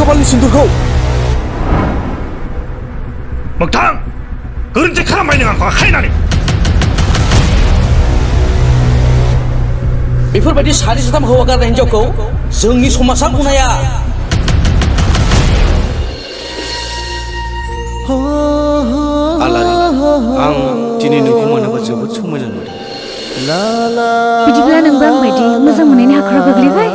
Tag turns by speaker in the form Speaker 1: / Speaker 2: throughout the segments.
Speaker 1: खाफालनि सिन्दुरखौ
Speaker 2: मोगथां गोरोन्थि खालामबाय नों आंखौ आखायनानै
Speaker 3: बेफोरबायदि सानै साथाम हौवा गारनाय हिनजावखौ जोंनि समाजा गनाया आलारि आं दिनै नोंखौ मोनोबा जोबोद समायना नुदों
Speaker 4: बिदिब्ला नोंबो आं बायदि मोजां मोननायनि हाखराव गोग्लैबाय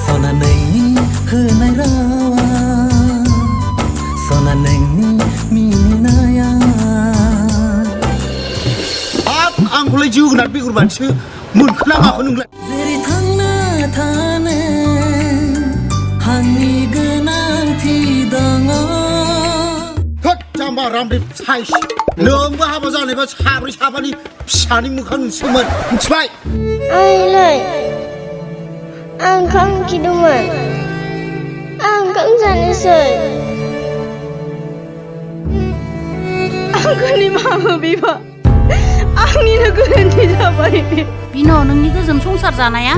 Speaker 5: सनानैनि होनाय रावा सनानैनि मिनिनाया
Speaker 6: आंखौलाय जोगोनार बेगर बानसो मोनखोना माखौ नोंलाय
Speaker 5: जेरै थांना थानो आंनि गोनांथि दङ
Speaker 6: थोद जाम्बा रामदेब साइस नोंबो हाबा जानायबा साब्रै साबानि फिसानि मोखां नुसोमोन मिथिबाय
Speaker 7: आइलाय आं ओंखाम उखैदोंमोन आं ओंखाम जानोसै आंखौ निमाहा हो बिमा आंनिनो गोरोन्थि जाबाय
Speaker 4: बिन' नोंनि गोजोन संसार जानाया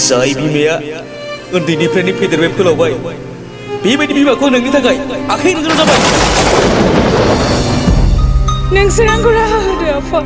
Speaker 3: जाय बिमाया उन्दैनिफ्रायनो फेदेरबाय फोलावबाय बेबायदि बिमाखौ नोंनि थाखाय आखाइ होनो गोनां जाबाय
Speaker 7: नोंसोर आंखौ राहा होदो आफा